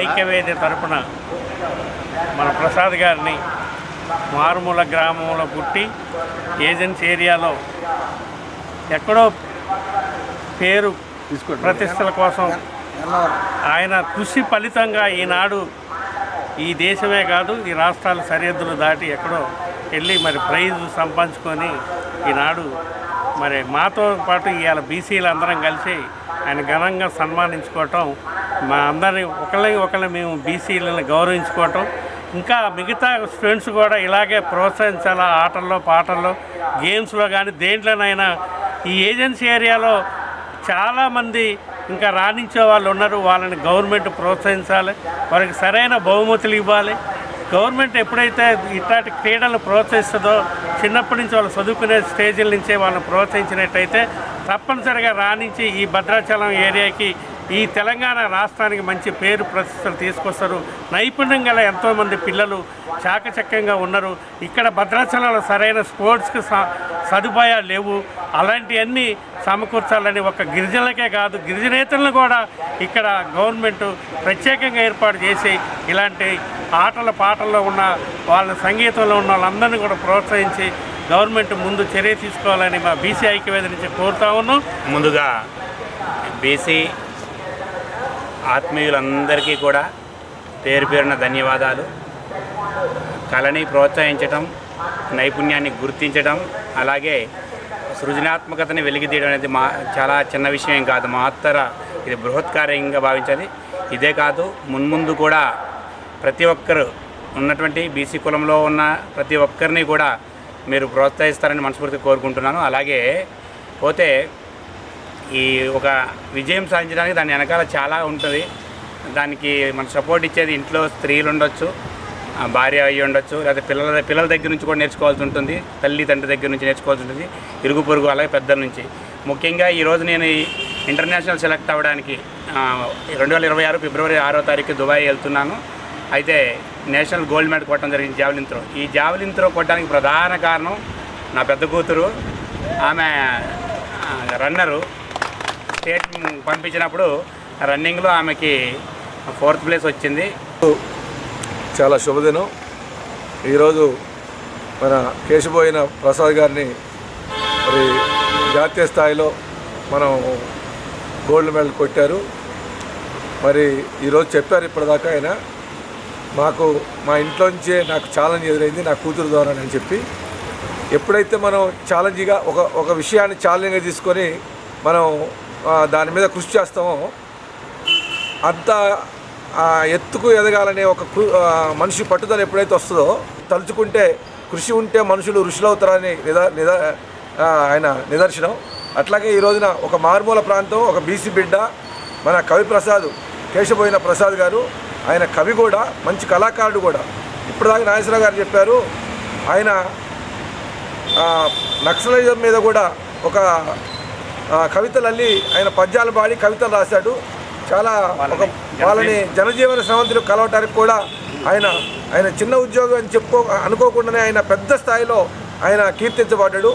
ఐక్యవేది తరపున మన ప్రసాద్ గారిని మారుమూల గ్రామంలో పుట్టి ఏజెన్సీ ఏరియాలో ఎక్కడో పేరు ప్రతిష్టల కోసం ఆయన కృషి ఫలితంగా ఈనాడు ఈ దేశమే కాదు ఈ రాష్ట్రాల సరిహద్దులు దాటి ఎక్కడో వెళ్ళి మరి ప్రైజ్ సంపాదించుకొని ఈనాడు మరి మాతో పాటు ఇవాళ బీసీలు అందరం కలిసి ఆయన ఘనంగా సన్మానించుకోవటం, మా అందరినీ ఒకళ్ళని మేము బీసీలను గౌరవించుకోవటం, ఇంకా మిగతా స్టూడెంట్స్ కూడా ఇలాగే ప్రోత్సహించాలా. ఆటల్లో పాటల్లో గేమ్స్లో కానీ దేంట్లోనైనా ఈ ఏజెన్సీ ఏరియాలో చాలామంది ఇంకా రాణించే వాళ్ళు ఉన్నారు. వాళ్ళని గవర్నమెంట్ ప్రోత్సహించాలి, వారికి సరైన బహుమతులు ఇవ్వాలి. గవర్నమెంట్ ఎప్పుడైతే ఇట్లాంటి క్రీడలను ప్రోత్సహిస్తుందో చిన్నప్పటి నుంచి వాళ్ళు చదువుకునే స్టేజీల నుంచే వాళ్ళని ప్రోత్సహించినట్టయితే తప్పనిసరిగా రాణించి ఈ భద్రాచలం ఏరియాకి ఈ తెలంగాణ రాష్ట్రానికి మంచి పేరు ప్రతిష్టలు తీసుకొస్తారు. నైపుణ్యం గల ఎంతోమంది పిల్లలు చాకచక్యంగా ఉన్నారు. ఇక్కడ భద్రాచలంలో సరైన స్పోర్ట్స్కి సదుపాయాలు లేవు. అలాంటివన్నీ సమకూర్చాలని ఒక గిరిజనులకే కాదు గిరిజనేతలను కూడా ఇక్కడ గవర్నమెంట్ ప్రత్యేకంగా ఏర్పాటు చేసి ఇలాంటి ఆటల పాటల్లో ఉన్న వాళ్ళ సంగీతంలో ఉన్న వాళ్ళందరినీ కూడా ప్రోత్సహించి గవర్నమెంట్ ముందు చర్య తీసుకోవాలని మా బీసీ ఐక్యవేది నుంచి కోరుతా ఉన్నాం. ముందుగా బీసీ ఆత్మీయులందరికీ కూడా పేరు పేరున ధన్యవాదాలు. కళని ప్రోత్సహించటం, నైపుణ్యాన్ని గుర్తించడం, అలాగే సృజనాత్మకతని వెలికితీయడం అనేది చాలా చిన్న విషయం కాదు. మహత్తర ఇది బృహత్కార్యంగా భావించాలి. ఇదే కాదు మున్ముందు కూడా ప్రతి ఒక్కరు ఉన్నటువంటి బీసీ కులంలో ఉన్న ప్రతి ఒక్కరిని కూడా మీరు ప్రోత్సహిస్తారని మనస్ఫూర్తిగా కోరుకుంటున్నాను. అలాగే పోతే ఈ ఒక విజయం సాధించడానికి దాని వెనకాల చాలా ఉంటుంది. దానికి మన సపోర్ట్ ఇచ్చేది ఇంట్లో స్త్రీలు ఉండొచ్చు, భార్య అయ్యి ఉండొచ్చు, లేదా పిల్లల దగ్గర నుంచి కూడా నేర్చుకోవాల్సి ఉంటుంది, తల్లి తండ్రి దగ్గర నుంచి నేర్చుకోవాల్సి ఉంటుంది, ఇరుగు పొరుగు అలాగే పెద్దల నుంచి. ముఖ్యంగా ఈరోజు నేను ఇంటర్నేషనల్ సెలెక్ట్ అవ్వడానికి 2026 ఫిబ్రవరి 6వ తారీఖు దుబాయ్ వెళ్తున్నాను. అయితే నేషనల్ గోల్డ్ మెడల్ కొట్టడం జరిగింది జావెలిన్ త్రో. ఈ జావెలిన్ త్రో కొట్టడానికి ప్రధాన కారణం నా పెద్ద కూతురు. ఆమె రన్నరు. స్టేట్ పంపించినప్పుడు రన్నింగ్లో ఆమెకి 4th ప్లేస్ వచ్చింది. చాలా శుభదినం. ఈరోజు మన కేశబోయిన ప్రసాద్ గారిని మరి జాతీయ స్థాయిలో మనం గోల్డ్ మెడల్ కొట్టారు. మరి ఈరోజు చెప్పారు ఇప్పటిదాకా ఆయన మా ఇంట్లోంచే నాకు ఛాలెంజ్ ఎదురైంది నా కూతురు ద్వారా అని చెప్పి. ఎప్పుడైతే మనం ఛాలెంజ్గా ఒక విషయాన్ని ఛాలెంజ్గా తీసుకొని మనం దాని మీద కృషి చేస్తామో అంత ఎత్తుకు ఎదగాలనే ఒక మనిషి పట్టుదల ఎప్పుడైతే వస్తుందో, తలుచుకుంటే కృషి ఉంటే మనుషులు ఋషులు అవుతారని ఆయన నిదర్శనం. అట్లాగే ఈ రోజున ఒక మారుమూల ప్రాంతం, ఒక బీసీ బిడ్డ మన కవి ప్రసాద్, కేశబోయిన ప్రసాద్ గారు, ఆయన కవి కూడా, మంచి కళాకారుడు కూడా. ఇప్పటిదాకా నాగేశ్వరరావు గారు చెప్పారు, ఆయన నక్సలిజం మీద కూడా ఒక కవితలు అల్లి ఆయన పద్యాలు పాడి కవితలు రాశాడు. చాలా వాళ్ళని జనజీవన శ్రవంతులు కలవటానికి కూడా ఆయన చిన్న ఉద్యోగం అని అనుకోకుండానే ఆయన పెద్ద స్థాయిలో ఆయన కీర్తించబడ్డాడు.